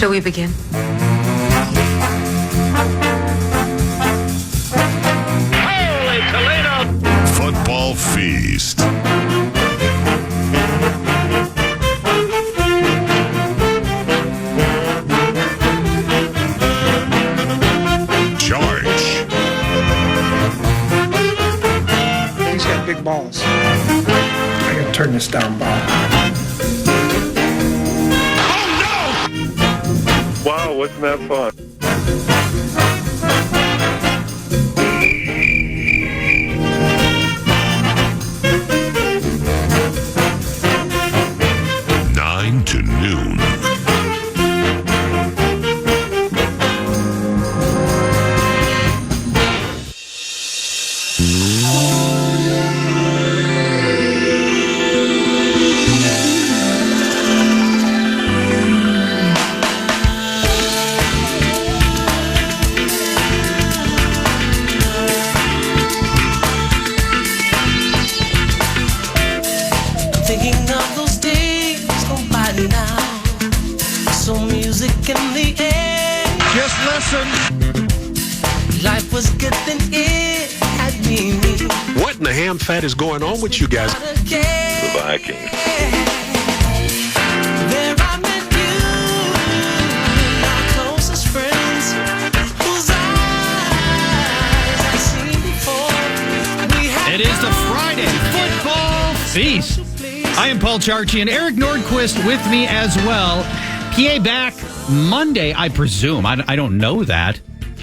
Shall we begin? Holy Toledo! Football Feast. Charch. He's got big balls. I gotta turn this down, Bob. Wow, wasn't that fun? Nine to noon. Thinking of those days gone by now. So music in the air. Just listen. Life was good then it had meaning. What in the ham fat is going on with you guys? The Vikings. There I met you, my closest friends, whose eyes I've seen before. We had It is the Friday Football Feast. I am Paul Charchi and Eric Nordquist with me as well. PA back Monday, I presume. I don't know that.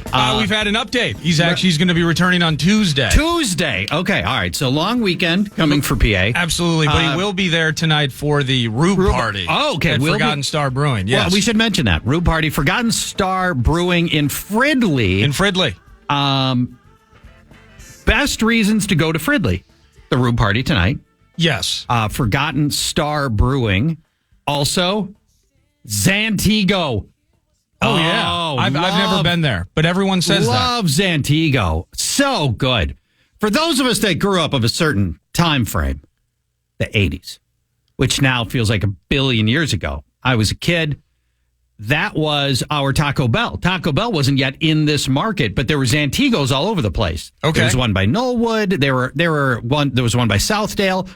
We've had an update. He's going to be returning on Tuesday. Tuesday. Okay, all right. So long weekend coming for PA. Absolutely, but he will be there tonight for the Rube Party. Oh, okay. At Forgotten Star Brewing. Yes. Well, we should mention that. Rube Party, Forgotten Star Brewing in Fridley. In Fridley. Best reasons to go to Fridley. The Rube Party tonight. Yes. Forgotten Star Brewing. Also, Zantigo. Oh, yeah. I've never been there, but everyone says love Zantigo. So good. For those of us that grew up of a certain time frame, the 80s, which now feels like a billion years ago. I was a kid. That was our Taco Bell. Taco Bell wasn't yet in this market, but there were Zantigos all over the place. Okay. There was one by Knollwood. There was one by Southdale.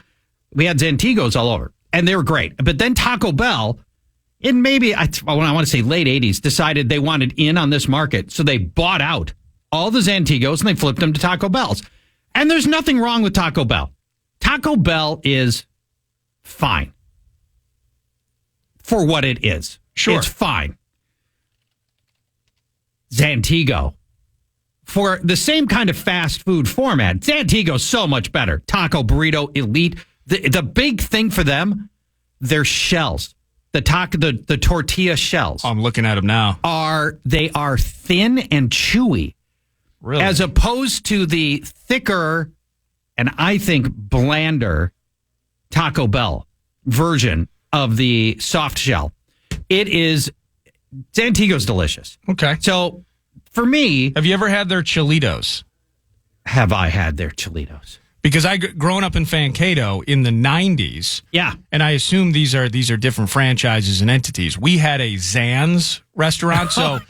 We had Zantigos all over, and they were great. But then Taco Bell, in maybe, I want to say late 80s, decided they wanted in on this market. So they bought out all the Zantigos and they flipped them to Taco Bells. And there's nothing wrong with Taco Bell. Taco Bell is fine for what it is. Sure. It's fine. Zantigo, for the same kind of fast food format, Zantigo's so much better. Taco, burrito, elite. The big thing for them, their shells. The tortilla shells. I'm looking at them now. Are thin and chewy. Really? As opposed to the thicker and I think blander Taco Bell version of the soft shell. It is, Zantigo's delicious. Okay. So for me, Have you ever had their Cholitos? have I had their Cholitos? Because grown up in Mankato in the 90s. Yeah. And I assume these are different franchises and entities. We had a Zan's restaurant, so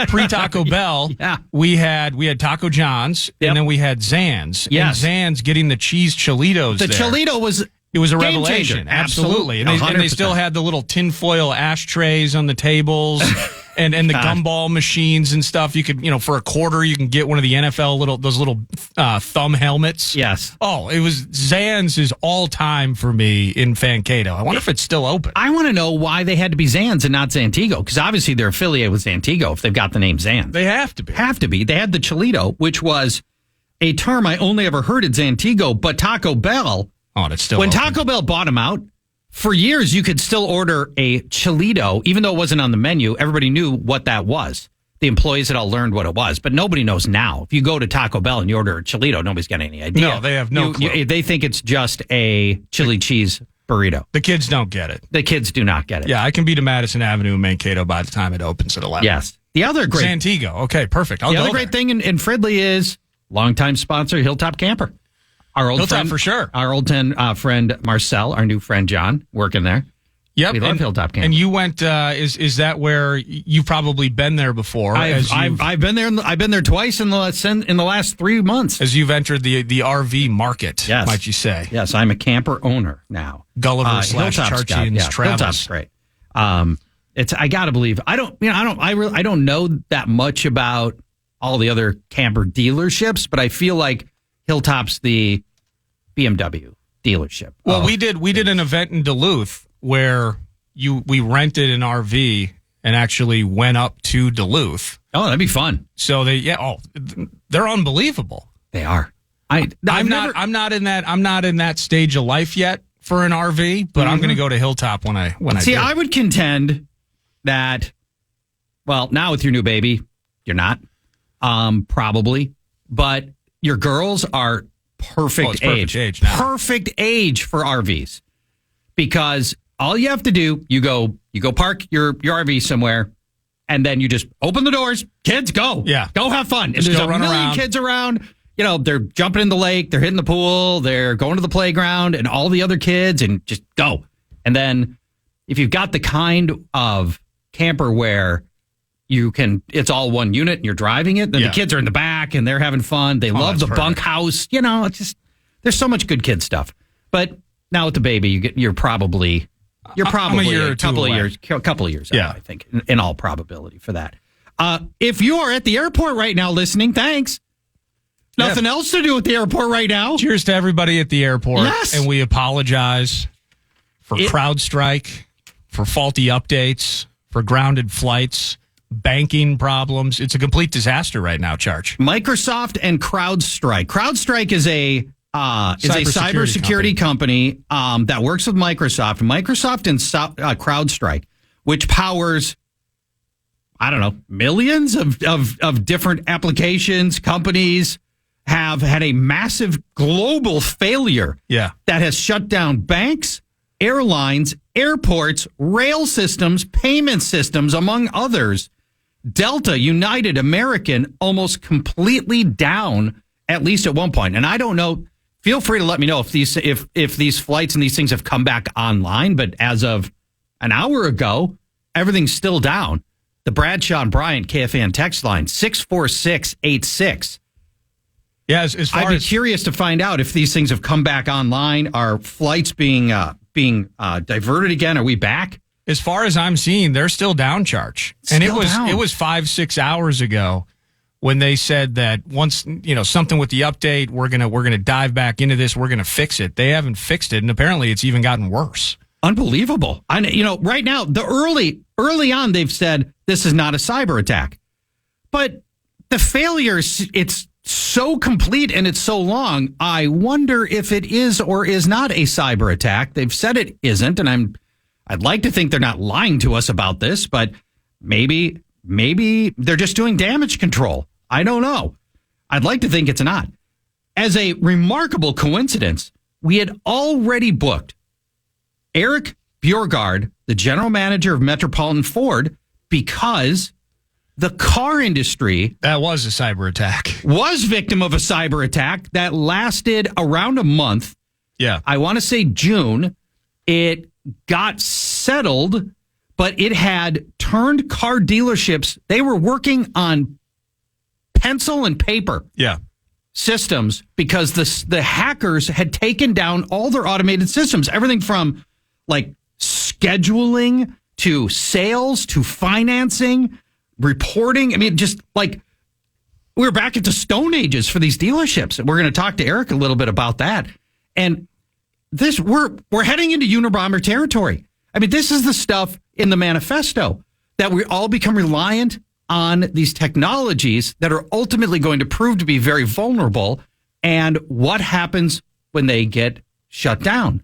pre-Taco Bell, Yeah. we had Taco John's, Yep. and then we had Zan's. Yes. And Zan's getting the cheese Cholitos The there. Cholito was It was a game revelation. changer. Absolutely. And they 100%. still had the little tinfoil ashtrays on the tables and the gumball machines and stuff. You could, for a quarter, you can get one of the NFL those little thumb helmets. Yes. Oh, it was Zan's is all time for me in Mankato. I wonder if it's still open. I want to know why they had to be Zan's and not Zantigo, because obviously they're affiliated with Zantigo if they've got the name Zan's. They have to be. Have to be. They had the Cholito, which was a term I only ever heard at Zantigo, but Taco Bell. Oh, and it's still When open. Taco Bell bought them out, for years you could still order a Cholito, even though it wasn't on the menu. Everybody knew what that was. The employees had all learned what it was, but nobody knows now. If you go to Taco Bell and you order a Cholito, nobody's got any idea. No, they have no clue. They think it's just a chili cheese burrito. The kids don't get it. The kids do not get it. Yeah, I can be to Madison Avenue in Mankato by the time it opens at 11. Yes. The other great Zantigo. Okay, perfect. The other great thing in Fridley is longtime sponsor Hilltop Camper. Our old Hilltop friend, for sure. Our old friend Marcel, our new friend John, working there. Yep, We love Hilltop Camper. And you went. Is that where you've probably been there before? I've been there. I've been there twice in the last 3 months. As you've entered the RV market, Yes. might you say? Yes, I'm a camper owner now. Gulliver / Charchian's Travels. Hilltop's great. I gotta believe. I don't know that much about all the other camper dealerships, but I feel like Hilltop's the BMW dealership. Well, we did an event in Duluth where we rented an RV and actually went up to Duluth. Oh, that'd be fun. So they're unbelievable. They are. I'm not in that stage of life yet for an RV, but I'm going to go to Hilltop when I see. do. I would contend that. Well, now with your new baby, you're not probably, but your girls are perfect age now. Perfect age for RVs, because all you have to do, you go park your RV somewhere, and then you just open the doors. Kids, go. Yeah. Go have fun. Just and there's go a run million around. kids around. You know, they're jumping in the lake, they're hitting the pool, they're going to the playground, and all the other kids, and just go. And then if you've got the kind of camper where it's all one unit and you're driving it, then the kids are in the back and they're having fun. They love the bunkhouse. You know, it's just, there's so much good kid stuff. But now with the baby, you're probably a couple of years out, I think, in all probability for that. If you are at the airport right now listening, thanks. Nothing else to do at the airport right now. Cheers to everybody at the airport. Yes. And we apologize for Crowdstrike, for faulty updates, for grounded flights, banking problems. It's a complete disaster right now, Charch. Microsoft and CrowdStrike. CrowdStrike is a cybersecurity company that works with Microsoft. Microsoft and CrowdStrike, which powers, I don't know, millions of different applications, companies, have had a massive global failure that has shut down banks, airlines, airports, rail systems, payment systems, among others. Delta, United, American, almost completely down, at least at one point. And I don't know. Feel free to let me know if these flights and these things have come back online. But as of an hour ago, everything's still down. The Bradshaw and Bryant KFAN text line, 64686. Yeah, as far I'd be as curious to find out if these things have come back online. Are flights being diverted again? Are we back? As far as I'm seeing, they're still down, Charch. And it was 5-6 hours ago when they said that once, something with the update, we're gonna dive back into this, we're gonna fix it. They haven't fixed it, and apparently it's even gotten worse. Unbelievable. Right now, early on, they've said this is not a cyber attack, but the failures, it's so complete and it's so long. I wonder if it is or is not a cyber attack. They've said it isn't, and I'd like to think they're not lying to us about this, but maybe they're just doing damage control. I don't know. I'd like to think it's not. As a remarkable coincidence, we had already booked Eric Bjorgard, the general manager of Metropolitan Ford, because the car industry that was a cyber attack. Was victim of a cyber attack that lasted around a month. Yeah. I want to say June. It got settled, but it had turned car dealerships. They were working on pencil and paper systems because the hackers had taken down all their automated systems, everything from like scheduling to sales to financing, reporting. I mean, just like we're back into Stone Ages for these dealerships. We're going to talk to Eric a little bit about that. And we're heading into Unabomber territory. I mean, this is the stuff in the manifesto that we all become reliant on these technologies that are ultimately going to prove to be very vulnerable. And what happens when they get shut down?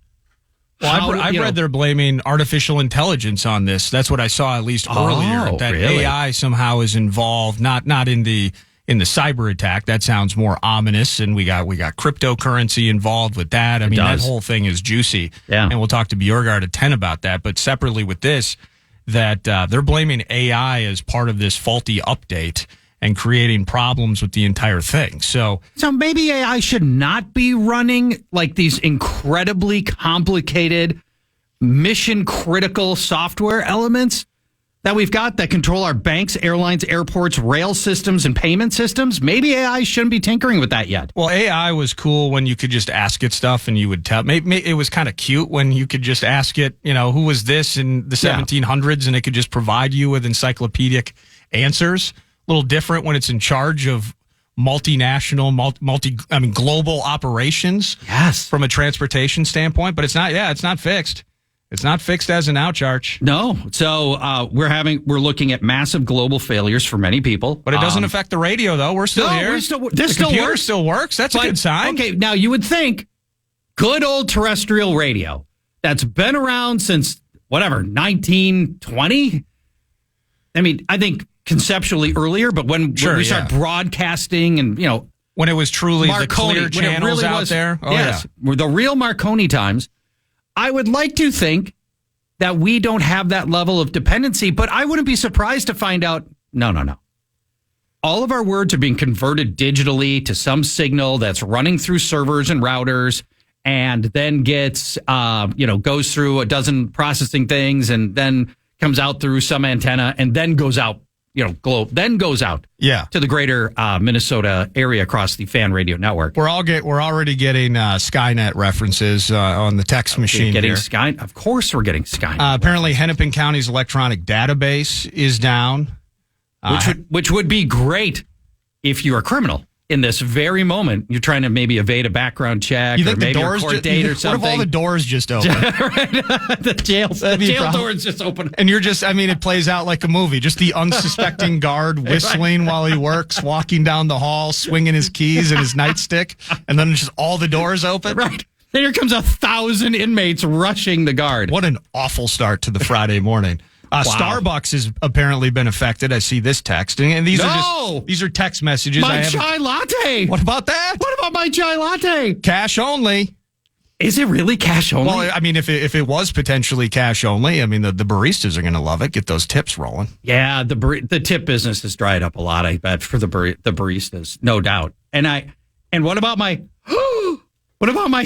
Well, I've read they're blaming artificial intelligence on this. That's what I saw at least earlier. That really? AI somehow is involved, not in the cyber attack. That sounds more ominous, and we got cryptocurrency involved with that. I mean, that whole thing is juicy. Yeah. And we'll talk to Bjorgard at 10 about that. But separately with this, that they're blaming AI as part of this faulty update and creating problems with the entire thing. So maybe AI should not be running like these incredibly complicated mission critical software elements that we've got that control our banks, airlines, airports, rail systems, and payment systems. Maybe AI shouldn't be tinkering with that yet. Well, AI was cool when you could just ask it stuff and you would tell. Maybe it was kind of cute when you could just ask it, who was this in the 1700s, and it could just provide you with encyclopedic answers. A little different when it's in charge of multinational, global operations. Yes. From a transportation standpoint, but it's not fixed. It's not fixed as an Charch. No. So we're looking at massive global failures for many people. But it doesn't affect the radio, though. We're still here. This the still computer works. still works. That's a good sign. Okay, now you would think good old terrestrial radio that's been around since, 1920? I mean, I think conceptually earlier, but when we start broadcasting and, when it was truly Marconi, the clear channels out there. Oh, yes, the real Marconi times. I would like to think that we don't have that level of dependency, but I wouldn't be surprised to find out, no. All of our words are being converted digitally to some signal that's running through servers and routers and then gets, goes through a dozen processing things and then comes out through some antenna and then goes out, then goes out to the greater Minnesota area across the Fan Radio network. We're already getting Skynet references on the text machine. Of course, we're getting Skynet. Apparently, Hennepin County's electronic database is down, which would be great if you're a criminal. In this very moment, you're trying to maybe evade a background check or maybe a court date or something. What if all the doors just open? The jail doors just open. And you're just, it plays out like a movie. Just the unsuspecting guard whistling while he works, walking down the hall, swinging his keys and his nightstick, and then just all the doors open. Right. Then here comes 1,000 inmates rushing the guard. What an awful start to the Friday morning. Wow. Starbucks has apparently been affected. I see this text, and these are text messages. My chai latte. What about that? What about my chai latte? Cash only. Is it really cash only? Well, if it was potentially cash only, the baristas are going to love it. Get those tips rolling. Yeah, the tip business has dried up a lot. I bet for the baristas, no doubt. And what about my? What about my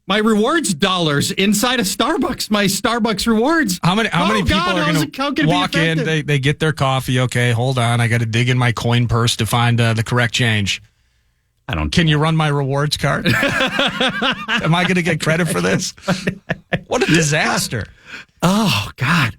my rewards dollars inside of Starbucks? My Starbucks rewards. How many people are going to walk in? They get their coffee. Okay, hold on. I got to dig in my coin purse to find the correct change. Can you run my rewards card? Am I going to get credit for this? What a disaster! Oh God,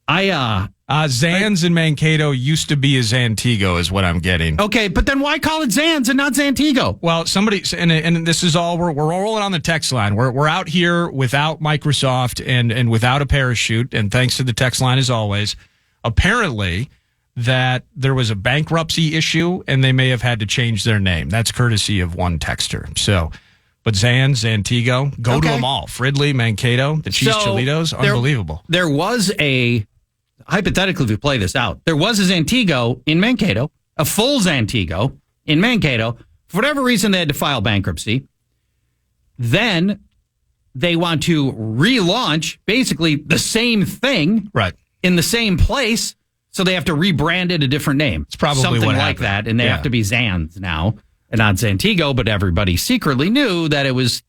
Zans in Mankato used to be a Zantigo, is what I'm getting. Okay, but then why call it Zans and not Zantigo? Well, somebody, and this is all, we're rolling on the text line. We're out here without Microsoft and without a parachute, and thanks to the text line as always. Apparently, that there was a bankruptcy issue, and they may have had to change their name. That's courtesy of one texter. So, but Zantigo, go to them all. Fridley, Mankato, the Cheese Cholitos, unbelievable. There was hypothetically, if we play this out, there was a Zantigo in Mankato, a full Zantigo in Mankato. For whatever reason, they had to file bankruptcy. Then they want to relaunch basically the same thing in the same place. So they have to rebrand it a different name. It's probably something what like happened. that. And they have to be Zans now and not Zantigo, but everybody secretly knew that it was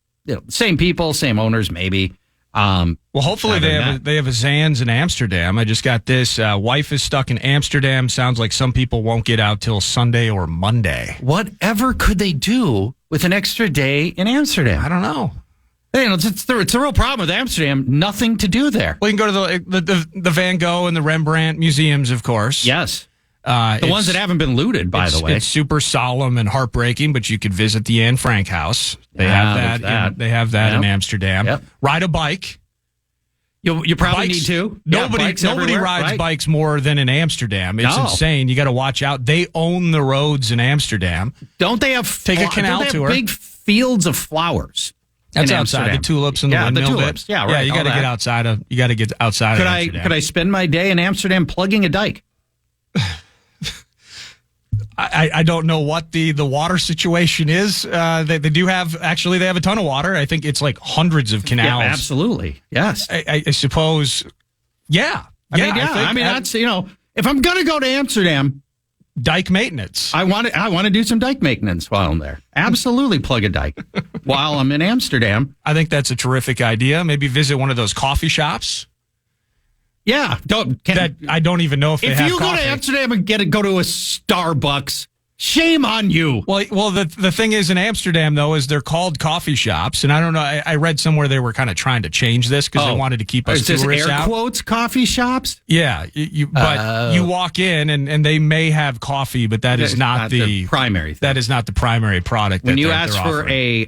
same people, same owners, maybe. Well, hopefully they have a Zans in Amsterdam. I just got this. Wife is stuck in Amsterdam. Sounds like some people won't get out till Sunday or Monday. Whatever could they do with an extra day in Amsterdam? I don't know. It's a real problem with Amsterdam. Nothing to do there. Well, you can go to the Van Gogh and the Rembrandt museums, of course. Yes. The ones that haven't been looted, by the way. It's super solemn and heartbreaking, but you could visit the Anne Frank house. They have that. They have that in Amsterdam. Yep. Ride a bike. You probably need to. Nobody rides bikes more than in Amsterdam. It's insane. You got to watch out. They own the roads in Amsterdam. Don't they have a canal tour? Big fields of flowers. That's outside the tulips and the windmill. The tulips. Yeah, right. Yeah, you got to get outside of. You got to get outside of Amsterdam. Could I spend my day in Amsterdam plugging a dike? I don't know what the water situation is. They do have they have a ton of water. I think it's like hundreds of canals. Yeah, absolutely. Yes. I suppose. Yeah. I mean, that's if I'm gonna go to Amsterdam, dike maintenance. I want to do some dike maintenance while I'm there. Absolutely plug a dike while I'm in Amsterdam. I think that's a terrific idea. Maybe visit one of those coffee shops. Yeah, I don't even know if they have coffee. If you go to Amsterdam and go to a Starbucks, shame on you. Well, the thing is in Amsterdam, though, is they're called coffee shops. And I don't know, I read somewhere they were kind of trying to change this because they wanted to keep us tourists out. Is this air quotes coffee shops? Yeah, but you walk in and they may have coffee, but that is not the primary thing. That is not the primary product. When you ask for a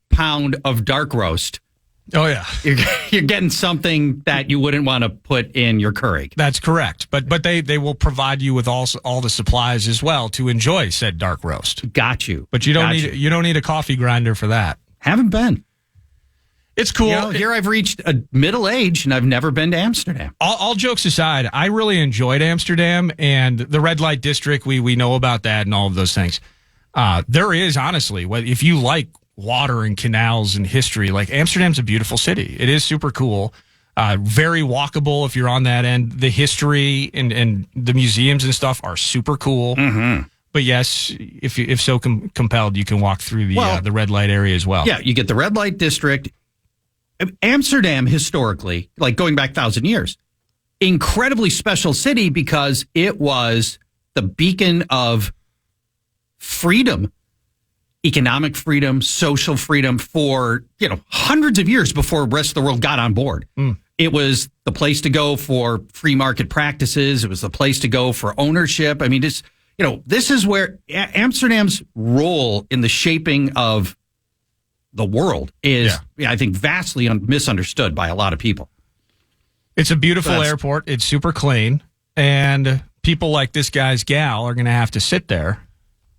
pound of dark roast, oh, yeah. You're getting something that you wouldn't want to put in your Keurig. That's correct. But they will provide you with all the supplies as well to enjoy said dark roast. Got you. But you don't need a coffee grinder for that. Haven't been. It's cool. You know, here I've reached a middle age and I've never been to Amsterdam. All jokes aside, I really enjoyed Amsterdam and the red light district. We know about that and all of those things. There is, honestly, if you like water and canals and history, like Amsterdam's a beautiful city. It is super cool. Very walkable if you're on that end. The history and the museums and stuff are super cool. Mm-hmm. But yes, if so compelled, you can walk through the red light area as well. Yeah, you get the red light district. Amsterdam, historically, like going back 1,000 years, incredibly special city because it was the beacon of freedom. Economic freedom, social freedom for, hundreds of years before the rest of the world got on board. It was the place to go for free market practices. It was the place to go for ownership. I mean, this is where Amsterdam's role in the shaping of the world is, I think, vastly misunderstood by a lot of people. It's a beautiful airport. It's super clean. And people like this guy's gal are going to have to sit there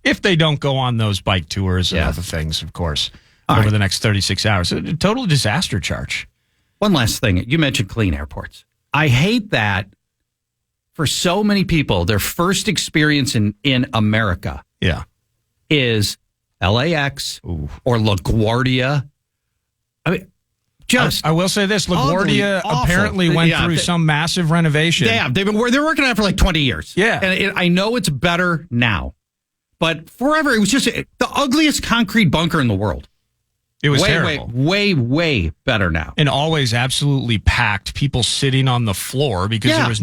if they don't go on those bike tours and other things, of course, over the next 36 hours. A total disaster, Charch. One last thing. You mentioned clean airports. I hate that for so many people, their first experience in America is LAX or LaGuardia. I mean, I will say this. LaGuardia apparently went through some massive renovation. They're working on it for like 20 years. Yeah. And I know it's better now. But forever, it was just the ugliest concrete bunker in the world. It was terrible. Way better now. And always absolutely packed. People sitting on the floor because there was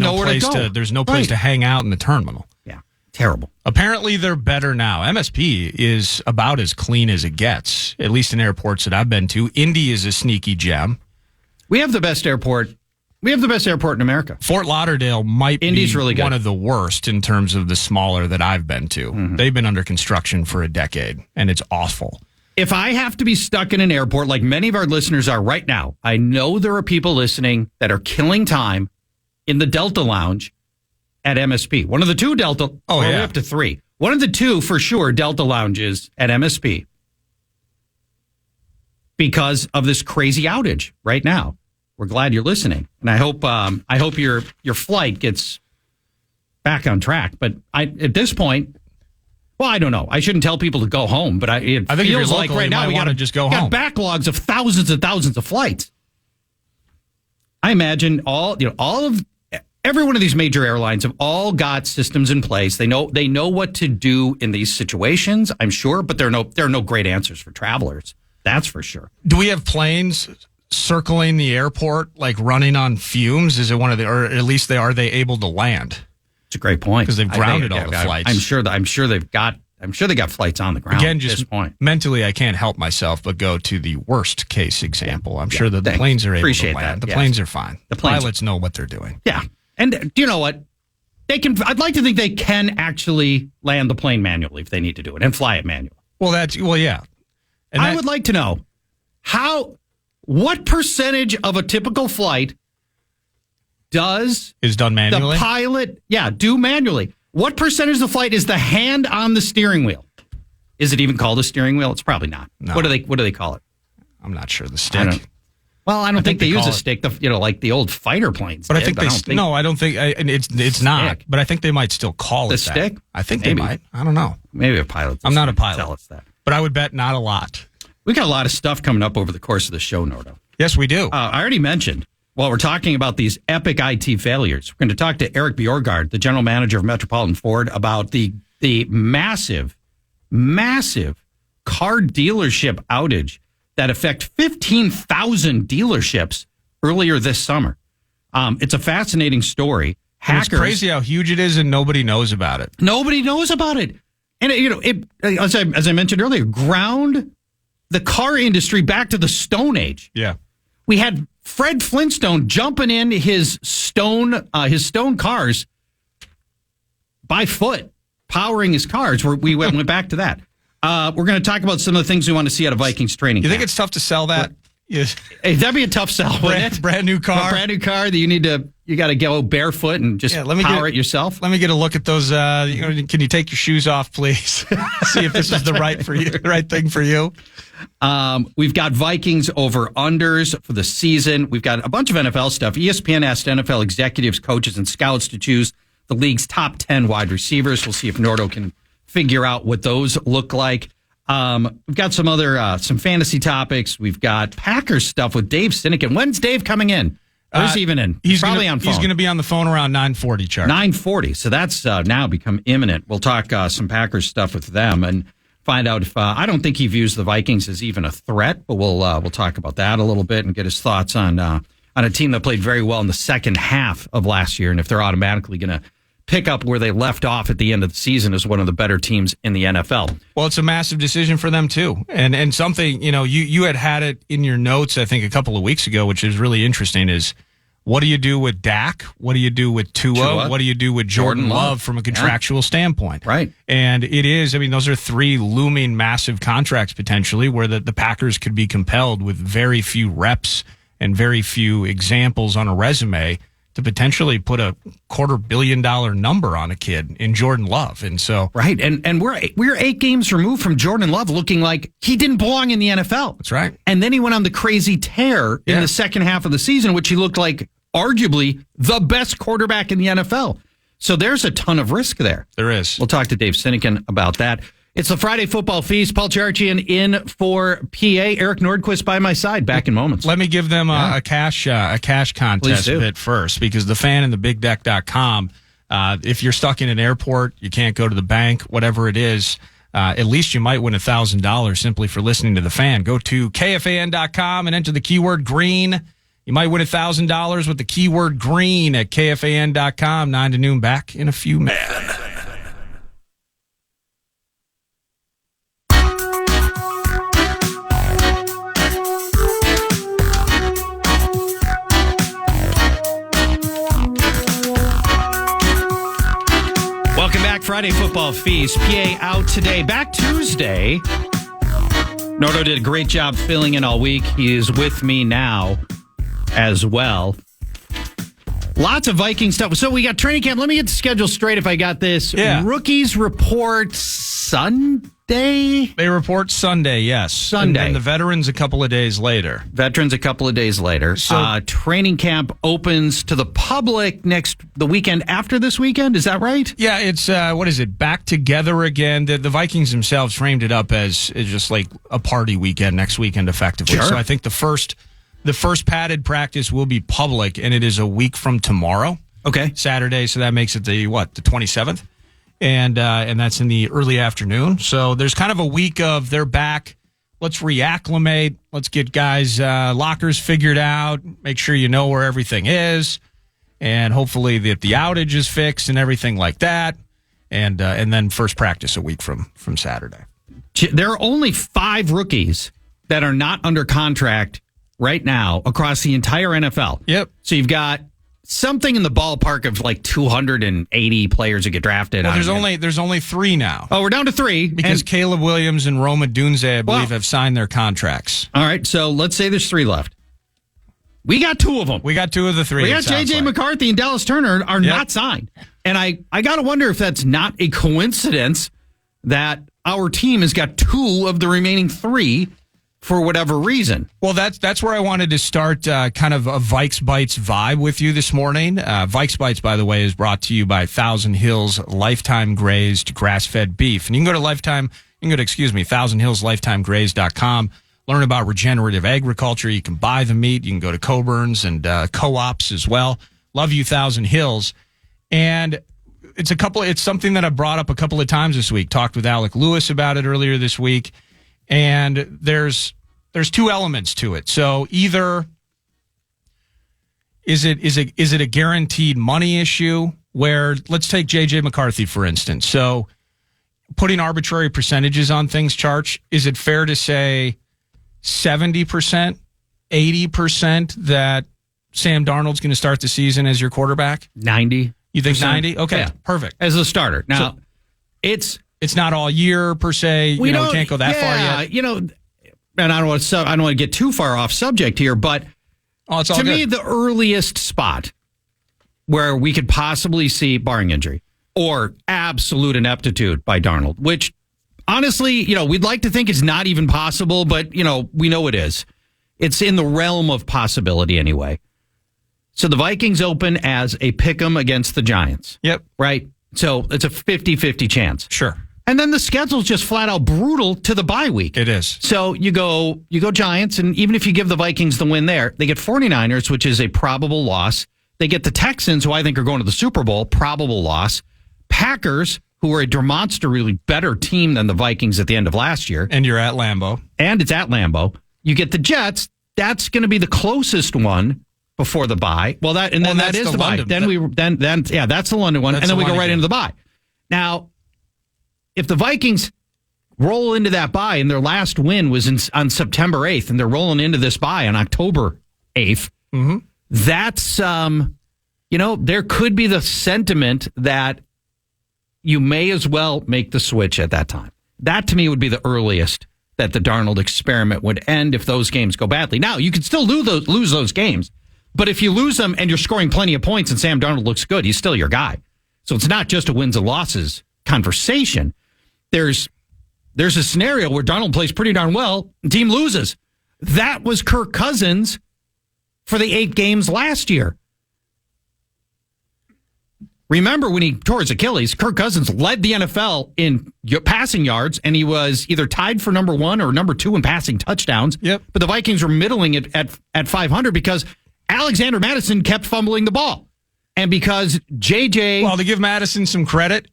no place to hang out in the terminal. Yeah, terrible. Apparently, they're better now. MSP is about as clean as it gets, at least in airports that I've been to. Indy is a sneaky gem. We have the best airport. We have the best airport in America. Fort Lauderdale might Indy's be really good. One of the worst in terms of the smaller that I've been to. Mm-hmm. They've been under construction for a decade, and it's awful. If I have to be stuck in an airport like many of our listeners are right now, I know there are people listening that are killing time in the Delta Lounge at MSP. One of the two Delta, up to three. One of the two, for sure, Delta Lounges at MSP because of this crazy outage right now. We're glad you're listening, and I hope your flight gets back on track. But at this point, well, I don't know. I shouldn't tell people to go home, but I think feels like right now we got to just go home. Got backlogs of thousands and thousands of flights. I imagine every one of these major airlines have all got systems in place. They know what to do in these situations, I'm sure, but there are no great answers for travelers. That's for sure. Do we have planes circling the airport, like running on fumes? Is it one of or at least are they able to land? It's a great point because they've grounded all the flights. I'm sure they got flights on the ground. Again, at this point. Mentally, I can't help myself but go to the worst case example. I'm sure that the planes are able to land. The planes are fine. The pilots know what they're doing. Yeah, and do you know what? They can. I'd like to think they can actually land the plane manually if they need to do it and fly it manually. Yeah. And I would like to know what percentage of a typical flight is done manually? The pilot, do manually. What percentage of the flight is the hand on the steering wheel? Is it even called a steering wheel? It's probably not. No. What do they call it? I'm not sure. The stick. I don't think they use a stick. Like the old fighter planes. But I think I don't think it's not. But I think they might still call it the stick. I think they might. I don't know. Maybe a pilot. I'm not a pilot. Tell us that. But I would bet not a lot. We got a lot of stuff coming up over the course of the show, Nordo. Yes, we do. I already mentioned while we're talking about these epic IT failures, we're going to talk to Eric Bjorgaard, the general manager of Metropolitan Ford, about the massive car dealership outage that affect 15,000 dealerships earlier this summer. It's a fascinating story. It's crazy how huge it is and nobody knows about it. Nobody knows about it. And, as I mentioned earlier, ground the car industry back to the Stone Age. Yeah. We had Fred Flintstone jumping in his stone cars by foot, powering his cars. We went back to that. We're going to talk about some of the things we want to see out of Vikings training. You think it's tough to sell that? Yes. Hey, that'd be a tough sell, wouldn't it? Brand new car. A brand new car that you got to go barefoot and just power it yourself. Let me get a look at those. Can you take your shoes off, please? See if this is the right thing for you. We've got Vikings over unders for the season. We've got a bunch of NFL stuff. ESPN asked NFL executives, coaches, and scouts to choose the league's top 10 wide receivers. We'll see if Nordo can figure out what those look like. We've got some other some fantasy topics. We've got Packers stuff with Dave Sinykin. When's Dave coming in? Where's he even in? He's probably on phone. He's going to be on the phone around 9:40, Charch. 9:40. So that's now become imminent. We'll talk some Packers stuff with them and find out if I don't think he views the Vikings as even a threat, but we'll talk about that a little bit and get his thoughts on a team that played very well in the second half of last year and if they're automatically going to pick up where they left off at the end of the season as one of the better teams in the NFL. Well, it's a massive decision for them too. And something, you had it in your notes, I think a couple of weeks ago, which is really interesting is what do you do with Dak? What do you do with Tua? What do you do with Jordan Love from a contractual standpoint? Right. And it is, those are three looming massive contracts potentially where the Packers could be compelled with very few reps and very few examples on a resume to potentially put a $250 million number on a kid in Jordan Love. And so right. And we're 8 games removed from Jordan Love looking like he didn't belong in the NFL. That's right. And then he went on the crazy tear in the second half of the season, which he looked like arguably the best quarterback in the NFL. So there's a ton of risk there. There is. We'll talk to Dave Sinykin about that. It's the Friday Football Feast. Paul Charchian in for PA. Eric Nordquist by my side. Back in moments. Let me give them a cash contest bit first, because the fan and the bigdeck.com, if you're stuck in an airport, you can't go to the bank, whatever it is, at least you might win $1,000 simply for listening to the fan. Go to KFAN.com and enter the keyword green. You might win $1,000 with the keyword green at KFAN.com. 9 to noon, back in a few minutes. Welcome back, Friday Football Feast. PA out today, back Tuesday. Nordo did a great job filling in all week. He is with me now as well. Lots of Viking stuff. So we got training camp. Let me get the schedule straight if I got this. Yeah. Rookies report Sunday? They report Sunday, yes. Sunday. And the veterans a couple of days later. So training camp opens to the public the weekend after this weekend. Is that right? Yeah, it's, back together again. The Vikings themselves framed it up as just like a party weekend next weekend, effectively. Sure. So I think the first padded practice will be public, and it is a week from tomorrow. Okay. Saturday, so that makes it the 27th? And that's in the early afternoon. So there's kind of a week of they're back. Let's reacclimate. Let's get guys' lockers figured out. Make sure you know where everything is. And hopefully the outage is fixed and everything like that. And then first practice a week from Saturday. There are only 5 rookies that are not under contract right now across the entire NFL. Yep. So you've got something in the ballpark of like 280 players that get drafted. Well, there's only 3 now. Oh, we're down to 3 because Caleb Williams and Roma Dunze, I believe, have signed their contracts. All right, so let's say there's 3 left. We got 2 of them. We got 2 of the 3. We got J.J. McCarthy and Dallas Turner are not signed, and I got to wonder if that's not a coincidence that our team has got 2 of the remaining 3. For whatever reason. Well, that's where I wanted to start kind of a Vikes Bites vibe with you this morning. Vikes Bites, by the way, is brought to you by Thousand Hills Lifetime Grazed Grass-Fed Beef. And you can go to thousandhillslifetimegrazed.com. learn about regenerative agriculture. You can buy the meat. You can go to Coburn's and co-ops as well. Love you, Thousand Hills. And it's something that I brought up a couple of times this week. Talked with Alec Lewis about it earlier this week. And there's two elements to it. So either is it a guaranteed money issue where, let's take J.J. McCarthy, for instance. So putting arbitrary percentages on things, Charch, is it fair to say 70%, 80% that Sam Darnold's going to start the season as your quarterback? 90. You think 90? Okay, yeah. Perfect. As a starter. Now, so it's not all year per se. We can't go that far yet. And I don't want to get too far off subject here, but it's all to good. me, the earliest spot where we could possibly see, barring injury, or absolute ineptitude by Darnold, which honestly, we'd like to think is not even possible, but, we know it is. It's in the realm of possibility anyway. So the Vikings open as a pick'em against the Giants. Yep. Right? So it's a 50-50 chance. Sure. And then the schedule's just flat out brutal to the bye week. It is. So you go Giants, and even if you give the Vikings the win there, they get 49ers, which is a probable loss. They get the Texans, who I think are going to the Super Bowl, probable loss. Packers, who are a demonstrably better team than the Vikings at the end of last year. And you're at Lambeau. And it's at Lambeau. You get the Jets. That's going to be the closest one before the bye. Well, that is the bye. Then that's the London one, and then we go right into the bye. Now, if the Vikings roll into that bye and their last win was on September 8th, and they're rolling into this bye on October 8th, that's there could be the sentiment that you may as well make the switch at that time. That to me would be the earliest that the Darnold experiment would end if those games go badly. Now, you can still lose those games. But if you lose them and you're scoring plenty of points and Sam Darnold looks good, he's still your guy. So it's not just a wins and losses conversation. There's a scenario where Darnold plays pretty darn well, and team loses. That was Kirk Cousins for the 8 games last year. Remember when he tore his Achilles, Kirk Cousins led the NFL in passing yards, and he was either tied for number 1 or number 2 in passing touchdowns. Yep. But the Vikings were middling it at 500 because Alexander Madison kept fumbling the ball. And because JJ... Well, to give Madison some credit,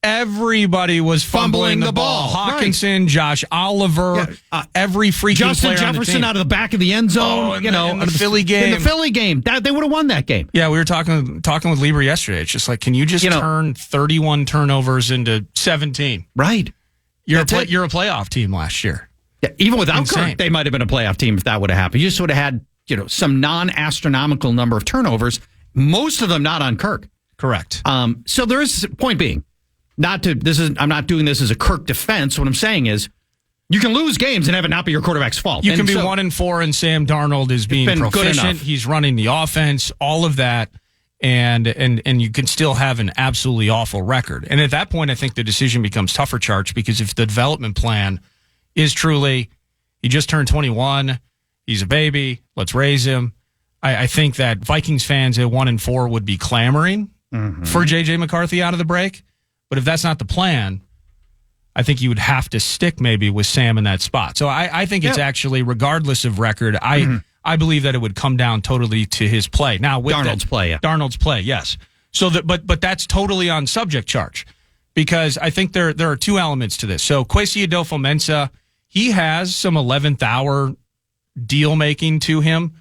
everybody was fumbling the ball. Hawkinson, right. Josh Oliver, every freaking Justin player Jefferson on the team. out of the back of the end zone. In the Philly game. In the Philly game. They would have won that game. Yeah, we were talking with Lieber yesterday. It's just like, can you just turn 31 turnovers into 17? Right. You're a playoff team last year. Yeah, even without Kirk, they might have been a playoff team if that would have happened. You just would have had some non-astronomical number of turnovers, most of them not on Kirk. Correct. So there is, point being, I'm not doing this as a Kirk defense. What I'm saying is, you can lose games and have it not be your quarterback's fault. You can be 1-4 and Sam Darnold is being proficient. He's running the offense, all of that, and you can still have an absolutely awful record. And at that point, I think the decision becomes tougher, Charch, because if the development plan is truly, he just turned 21, he's a baby, let's raise him. I think that Vikings fans at 1-4 would be clamoring for J.J. McCarthy out of the break. But if that's not the plan, I think you would have to stick maybe with Sam in that spot. So I think it's actually, regardless of record, I believe that it would come down totally to his play. Now, with Darnold's play, yes. So but that's totally on subject, Charch, because I think there are two elements to this. So Kwesi Adolfo-Mensah, he has some 11th hour deal making to him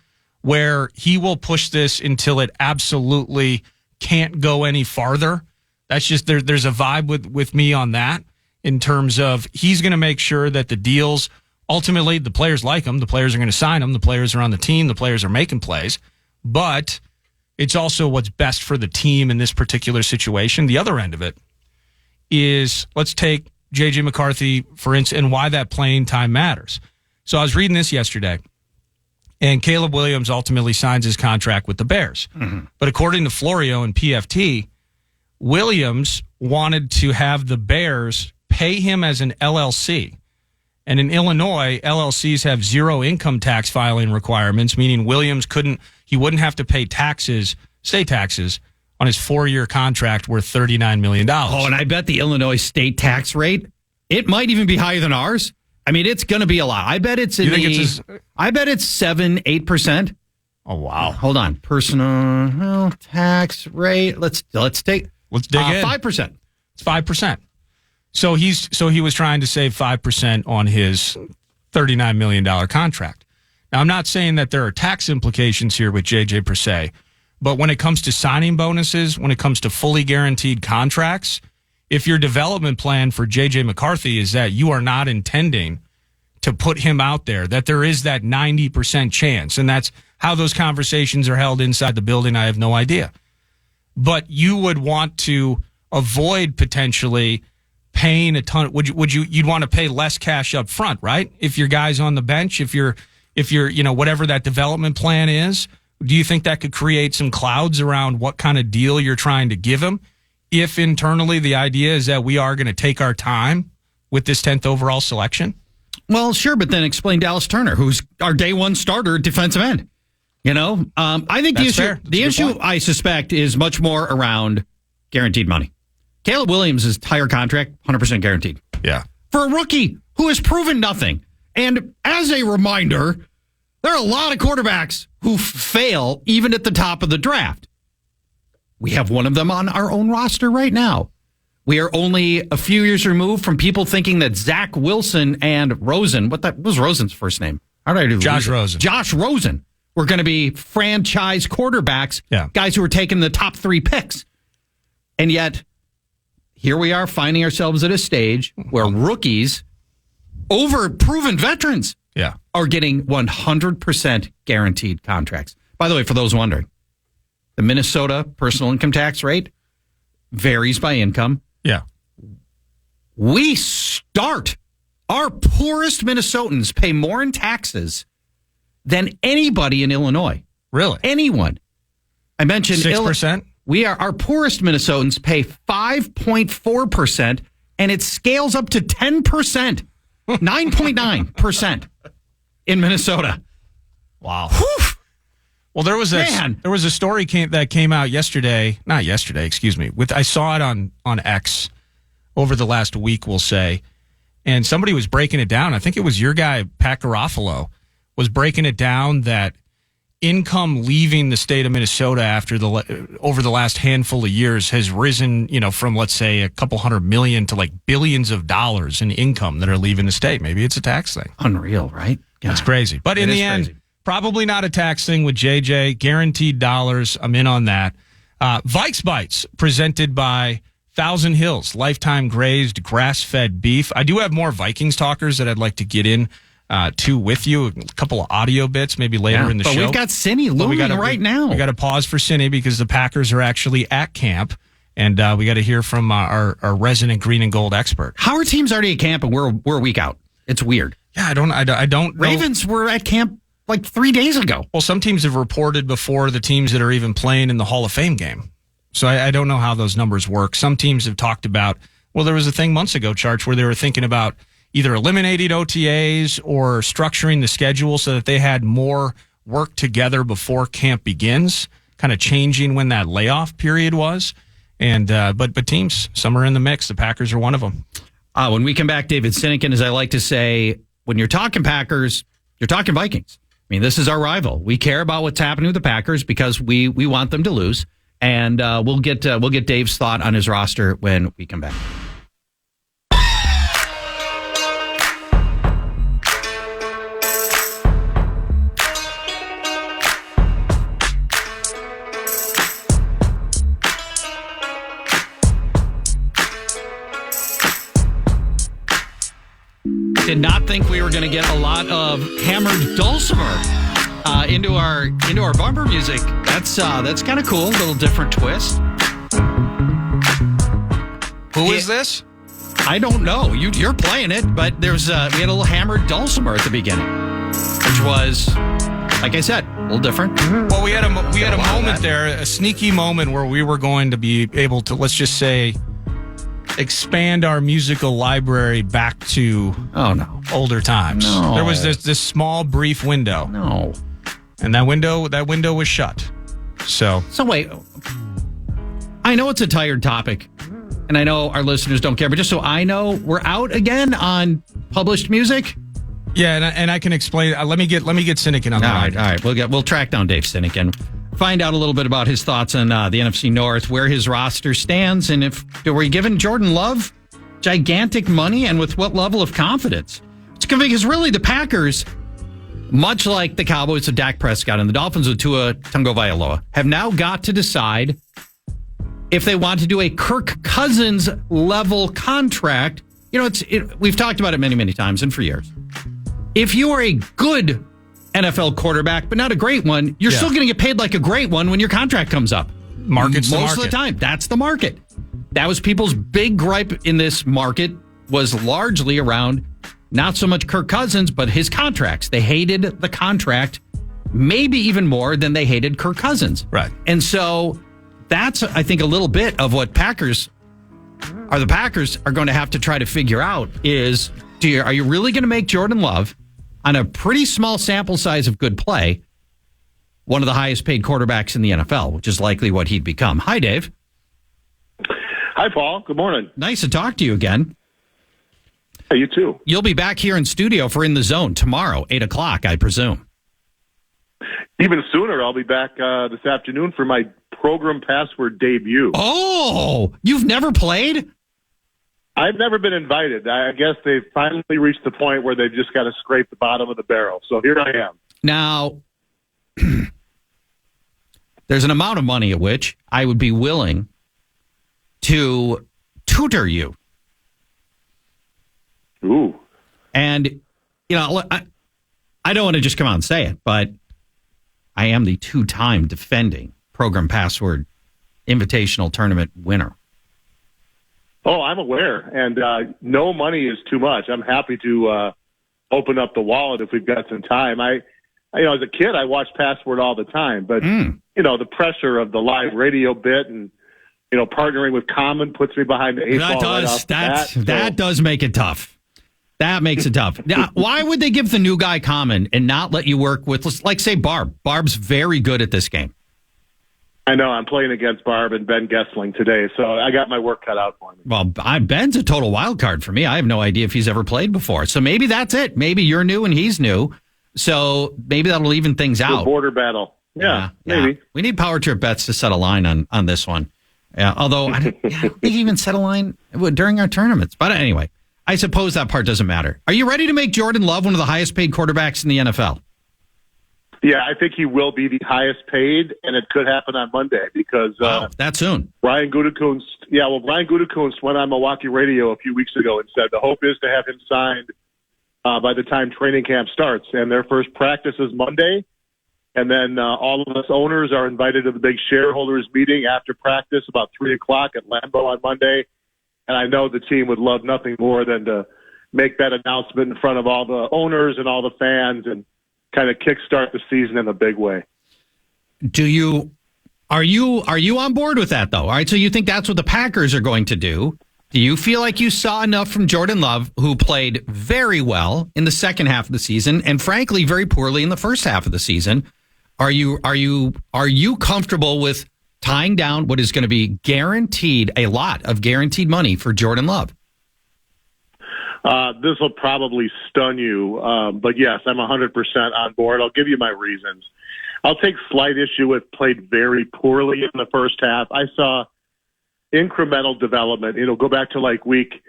where he will push this until it absolutely can't go any farther. That's just, there's a vibe with me on that in terms of he's going to make sure that the deals, ultimately the players like him, the players are going to sign him, the players are on the team, the players are making plays, but it's also what's best for the team in this particular situation. The other end of it is, let's take J.J. McCarthy, for instance, and why that playing time matters. So I was reading this yesterday, and Caleb Williams ultimately signs his contract with the Bears. But according to Florio and PFT, Williams wanted to have the Bears pay him as an LLC. And in Illinois, LLCs have zero income tax filing requirements, meaning Williams wouldn't have to pay state taxes, on his 4-year contract worth $39 million. Oh, and I bet the Illinois state tax rate, it might even be higher than ours. I mean, it's going to be a lot. I bet it's I bet it's 7-8%. Oh wow! Hold on, personal tax rate. Let's dig in. 5%. It's 5%. So he was trying to save 5% on his $39 million contract. Now, I'm not saying that there are tax implications here with JJ per se, but when it comes to signing bonuses, when it comes to fully guaranteed contracts, if your development plan for JJ McCarthy is that you are not intending to put him out there, that there is that 90% chance, and that's how those conversations are held inside the building, I have no idea. But you would want to avoid potentially paying a ton. You'd want to pay less cash up front, right? If your guy's on the bench, if you're, whatever that development plan is, do you think that could create some clouds around what kind of deal you're trying to give him? If internally the idea is that we are going to take our time with this 10th overall selection? Well, sure, but then explain Dallas Turner, who's our day one starter defensive end. I think the issue I suspect is much more around guaranteed money. Caleb Williams' entire contract, 100% guaranteed. Yeah. For a rookie who has proven nothing. And as a reminder, there are a lot of quarterbacks who fail even at the top of the draft. We have one of them on our own roster right now. We are only a few years removed from people thinking that Zach Wilson and Rosen, what was Rosen's first name? How did I do? Josh Rosen. Josh Rosen were going to be franchise quarterbacks, guys who were taking the top 3 picks. And yet, here we are finding ourselves at a stage where rookies, over proven veterans, are getting 100% guaranteed contracts. By the way, for those wondering, the Minnesota personal income tax rate varies by income. Yeah. We start, our poorest Minnesotans pay more in taxes than anybody in Illinois. Really? Anyone. I mentioned 6%. Our poorest Minnesotans pay 5.4%, and it scales up to 10%, 9.9% in Minnesota. Wow. Whew. Well, there was a story that came out yesterday. Not yesterday, excuse me. I saw it on X over the last week, we'll say, and somebody was breaking it down. I think it was your guy, Pat Garofalo, was breaking it down that income leaving the state of Minnesota over the last handful of years has risen, from let's say a couple $100 million to like billions of dollars in income that are leaving the state. Maybe it's a tax thing. Unreal, right? That's crazy. But in the end, probably not a tax thing with JJ. Guaranteed dollars. I'm in on that. Vikes Bites, presented by Thousand Hills, lifetime grazed, grass-fed beef. I do have more Vikings talkers that I'd like to get in to with you. A couple of audio bits maybe later in the show. But we've got Cinny looming right now. We got to pause for Cinny because the Packers are actually at camp, and we got to hear from our resident green and gold expert. How are teams already at camp and we're a week out? It's weird. Yeah, I don't know. Ravens were at camp like 3 days ago. Well, some teams have reported before the teams that are even playing in the Hall of Fame game. So I don't know how those numbers work. Some teams have talked about, well, there was a thing months ago, Charch, where they were thinking about either eliminating OTAs or structuring the schedule so that they had more work together before camp begins, kind of changing when that layoff period was. And but teams, some are in the mix. The Packers are one of them. When we come back, David Sinykin, as I like to say, when you're talking Packers, you're talking Vikings. I mean, this is our rival. We care about what's happening with the Packers because we want them to lose. And we'll get Dave's thought on his roster when we come back. Did not think we were going to get a lot of hammered dulcimer into our bumper music. That's kind of cool. A little different twist. Who is this? I don't know. You're playing it, but we had a little hammered dulcimer at the beginning, which was, like I said, a little different. Well, we had a moment there, a sneaky moment where we were going to be able to, let's just say, expand our musical library back to older times. No. There was this small brief window. No. And that window was shut. So wait. I know it's a tired topic. and I know our listeners don't care, but just so I know, we're out again on published music. Yeah, and I can explain. Let me get Sinykin on the line. All right. We'll track down Dave Sinykin, find out a little bit about his thoughts on the NFC North, where his roster stands, and if were we giving Jordan Love gigantic money, and with what level of confidence? It's because really the Packers, much like the Cowboys with Dak Prescott and the Dolphins with Tua Tagovailoa, have now got to decide if they want to do a Kirk Cousins level contract. You know, we've talked about it many, many times and for years. If you are a good NFL quarterback, but not a great one, you're still going to get paid like a great one when your contract comes up. Most of the time. That's the market. That was people's big gripe in this market, was largely around not so much Kirk Cousins, but his contracts. They hated the contract maybe even more than they hated Kirk Cousins. Right. And so that's, I think, a little bit of what the Packers are going to have to try to figure out is, are you really going to make Jordan Love, on a pretty small sample size of good play, one of the highest paid quarterbacks in the NFL, which is likely what he'd become? Hi, Dave. Hi, Paul. Good morning. Nice to talk to you again. Hey, you too. You'll be back here in studio for In the Zone tomorrow, 8 o'clock, I presume. Even sooner, I'll be back this afternoon for my program password debut. Oh, you've never played? I've never been invited. I guess they've finally reached the point where they've just got to scrape the bottom of the barrel. So here I am. Now, there's an amount of money at which I would be willing to tutor you. Ooh. And, you know, I don't want to just come out and say it, but I am the 2-time defending program password invitational tournament winner. Oh, I'm aware. And no money is too much. I'm happy to open up the wallet if we've got some time. As a kid, I watched Password all the time. But, the pressure of the live radio bit and, partnering with Common puts me behind the eight ball. That does make it tough. That makes it tough. Now, why would they give the new guy Common and not let you work with, like, say, Barb? Barb's very good at this game. I know. I'm playing against Barb and Ben Gessling today, so I got my work cut out for me. Well, Ben's a total wild card for me. I have no idea if he's ever played before. So maybe that's it. Maybe you're new and he's new. So maybe that'll even things out. Border battle. Yeah, maybe. Yeah. We need Power Trip Bets to set a line on this one. Although I don't think even set a line during our tournaments. But anyway, I suppose that part doesn't matter. Are you ready to make Jordan Love one of the highest paid quarterbacks in the NFL? Yeah, I think he will be the highest paid, and it could happen on Monday because that soon. Brian Gutekunst went on Milwaukee radio a few weeks ago and said the hope is to have him signed by the time training camp starts, and their first practice is Monday, and then all of us owners are invited to the big shareholders meeting after practice about 3 o'clock at Lambeau on Monday, and I know the team would love nothing more than to make that announcement in front of all the owners and all the fans and kind of kickstart the season in a big way. Are you on board with that, though? All right, so you think that's what the Packers are going to do? Do you feel like you saw enough from Jordan Love, who played very well in the second half of the season and frankly very poorly in the first half of the season? Are you comfortable with tying down what is going to be a lot of guaranteed money for Jordan Love? This will probably stun you, but yes, I'm 100% on board. I'll give you my reasons. I'll take slight issue with played very poorly in the first half. I saw incremental development. Go back to like week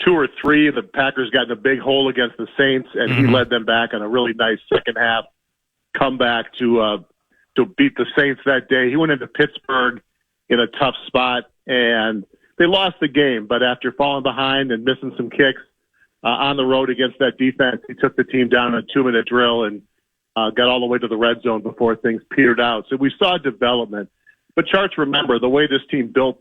2 or 3. The Packers got in a big hole against the Saints, and he led them back on a really nice second half comeback to beat the Saints that day. He went into Pittsburgh in a tough spot, and they lost the game. But after falling behind and missing some kicks, on the road against that defense, he took the team down in a 2-minute drill and got all the way to the red zone before things petered out. So we saw development. But Charch, remember, the way this team built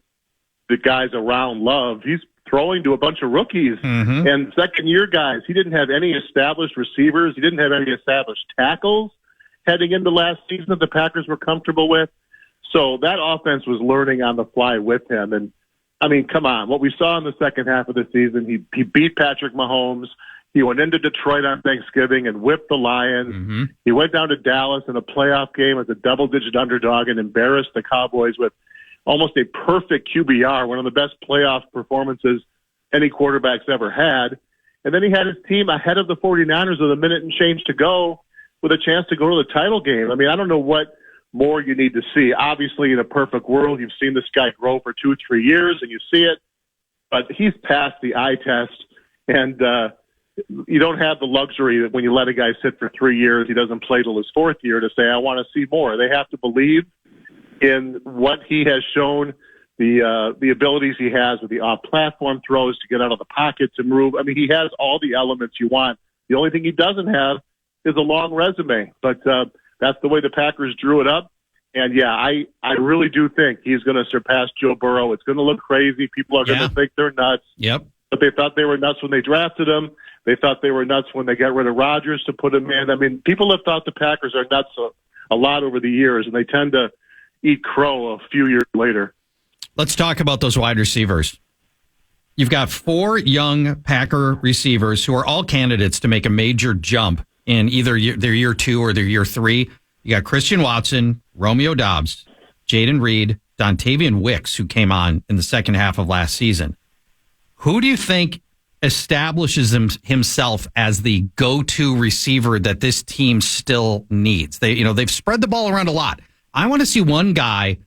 the guys around Love, he's throwing to a bunch of rookies and second-year guys. He didn't have any established receivers. He didn't have any established tackles heading into last season that the Packers were comfortable with. So that offense was learning on the fly with him. And I mean, come on. What we saw in the second half of the season, he beat Patrick Mahomes. He went into Detroit on Thanksgiving and whipped the Lions. He went down to Dallas in a playoff game as a double-digit underdog and embarrassed the Cowboys with almost a perfect QBR, one of the best playoff performances any quarterback's ever had. And then he had his team ahead of the 49ers with a minute and change to go with a chance to go to the title game. I mean, I don't know what more you need to see. Obviously, in a perfect world, you've seen this guy grow for 2 or 3 years, and you see it. But he's passed the eye test, and you don't have the luxury that when you let a guy sit for 3 years, he doesn't play till his 4th year, to say, I want to see more. They have to believe in what he has shown, the abilities he has with the off-platform throws to get out of the pocket, to move. I mean, he has all the elements you want. The only thing he doesn't have is a long resume. But that's the way the Packers drew it up. And, yeah, I really do think he's going to surpass Joe Burrow. It's going to look crazy. People are going to think they're nuts. Yep. But they thought they were nuts when they drafted him. They thought they were nuts when they got rid of Rodgers to put him in. I mean, people have thought the Packers are nuts a lot over the years, and they tend to eat crow a few years later. Let's talk about those wide receivers. You've got 4 young Packer receivers who are all candidates to make a major jump in either their year 2 or their year 3. You got Christian Watson, Romeo Doubs, Jaden Reed, Dontavian Wicks, who came on in the second half of last season. Who do you think establishes himself as the go-to receiver that this team still needs? They've spread the ball around a lot. I want to see one guy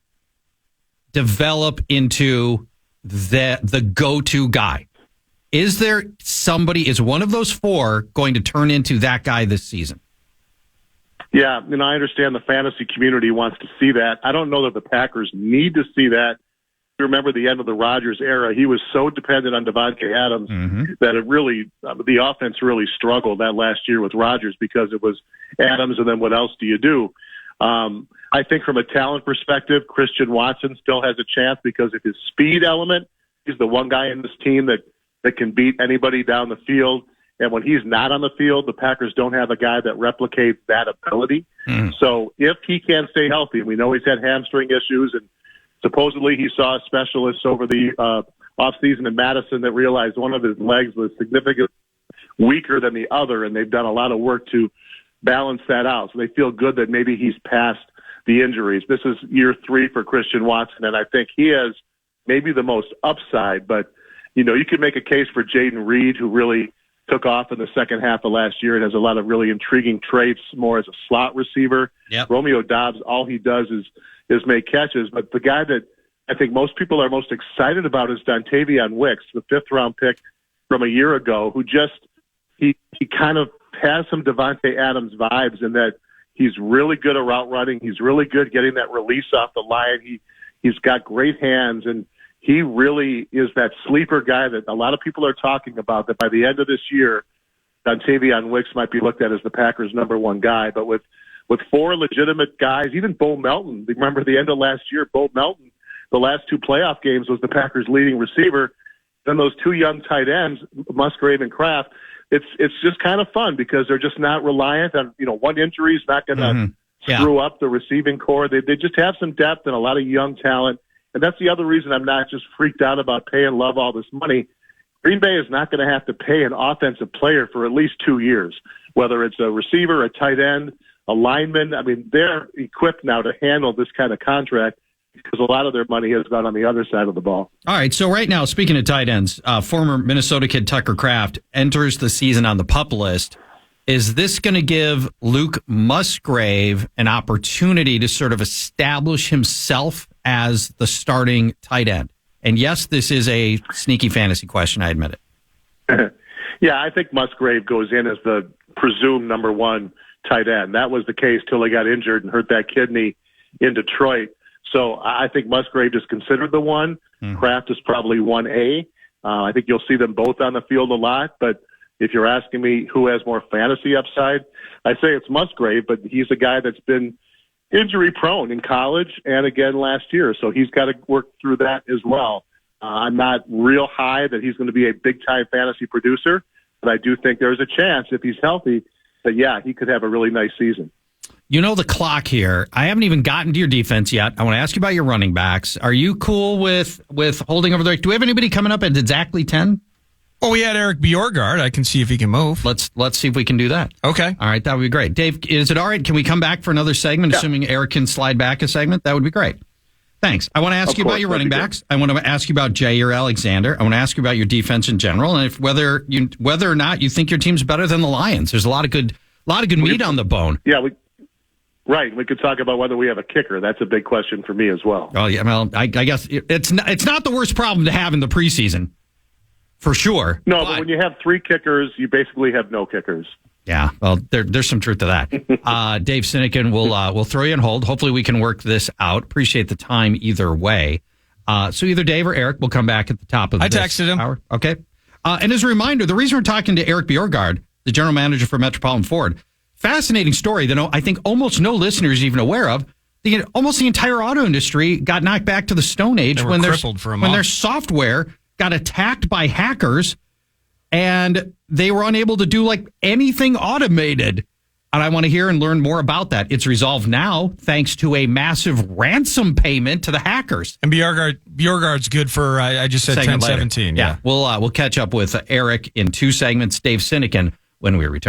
develop into the go-to guy. Is there somebody, is one of those 4 going to turn into that guy this season? Yeah, I understand the fantasy community wants to see that. I don't know that the Packers need to see that. You remember the end of the Rodgers era, he was so dependent on Devontae Adams that it really, the offense really struggled that last year with Rodgers because it was Adams, and then what else do you do? I think from a talent perspective, Christian Watson still has a chance because of his speed element. He's the one guy in this team that can beat anybody down the field. And when he's not on the field, the Packers don't have a guy that replicates that ability. So if he can stay healthy, we know he's had hamstring issues, and supposedly he saw a specialist over the offseason in Madison that realized one of his legs was significantly weaker than the other, and they've done a lot of work to balance that out. So they feel good that maybe he's past the injuries. This is year 3 for Christian Watson, and I think he has maybe the most upside. But, you could make a case for Jaden Reed, who really took off in the second half of last year and has a lot of really intriguing traits, more as a slot receiver. Yep. Romeo Doubs, all he does is make catches. But the guy that I think most people are most excited about is Dontavian Wicks, the 5th-round pick from a year ago, who just he kind of has some Devontae Adams vibes in that he's really good at route running. He's really good getting that release off the line. He's got great hands, and he really is that sleeper guy that a lot of people are talking about, that by the end of this year, Dontavian Wicks might be looked at as the Packers' number 1 guy. But with 4 legitimate guys, even Bo Melton, remember the end of last year, Bo Melton, the last 2 playoff games was the Packers' leading receiver. Then those 2 young tight ends, Musgrave and Kraft, it's just kind of fun because they're just not reliant on, one injury is not going to screw up the receiving core. They just have some depth and a lot of young talent. And that's the other reason I'm not just freaked out about paying Love all this money. Green Bay is not going to have to pay an offensive player for at least 2 years, whether it's a receiver, a tight end, a lineman. I mean, they're equipped now to handle this kind of contract because a lot of their money has gone on the other side of the ball. All right, so right now, speaking of tight ends, former Minnesota kid Tucker Kraft enters the season on the PUP list. Is this going to give Luke Musgrave an opportunity to sort of establish himself as the starting tight end? And yes, this is a sneaky fantasy question, I admit it. Yeah, I think Musgrave goes in as the presumed number 1 tight end. That was the case till he got injured and hurt that kidney in Detroit. So I think Musgrave is considered the 1. Kraft is probably 1A. I think you'll see them both on the field a lot, but if you're asking me who has more fantasy upside, I say it's Musgrave, but he's a guy that's been injury prone in college and again last year. So he's got to work through that as well. I'm not real high that he's going to be a big time fantasy producer, but I do think there's a chance if he's healthy that, yeah, he could have a really nice season. You know the clock here. I haven't even gotten to your defense yet. I want to ask you about your running backs. Are you cool with holding over there? Do we have anybody coming up at exactly 10? Well, we had Eric Bjorgard. I can see if he can move. Let's see if we can do that. Okay. All right, that would be great. Dave, is it all right? Can we come back for another segment, assuming Eric can slide back a segment? That would be great. Thanks. I want to ask you about your running backs. I want to ask you about Jair Alexander. I want to ask you about your defense in general, and whether or not you think your team's better than the Lions. There's a lot of good meat on the bone. Yeah, we could talk about whether we have a kicker. That's a big question for me as well. Oh yeah, well, I guess it's not the worst problem to have in the preseason, for sure. No, but when you have 3 kickers, you basically have no kickers. Yeah, well, there's some truth to that. Dave Sinykin will throw you on hold. Hopefully we can work this out. Appreciate the time either way. So either Dave or Eric will come back at the top of this texted him. hour. Okay. And as a reminder, the reason we're talking to Eric Bjorgaard, the general manager for Metropolitan Ford, fascinating story that I think almost no listener is even aware of. Almost the entire auto industry got knocked back to the Stone Age when their software got attacked by hackers. And they were unable to do like anything automated. And I want to hear and learn more about that. It's resolved now thanks to a massive ransom payment to the hackers. And Bjorgaard's good for, I just said 10-17. Yeah. We'll catch up with Eric in 2 segments. Dave Sinykin when we return.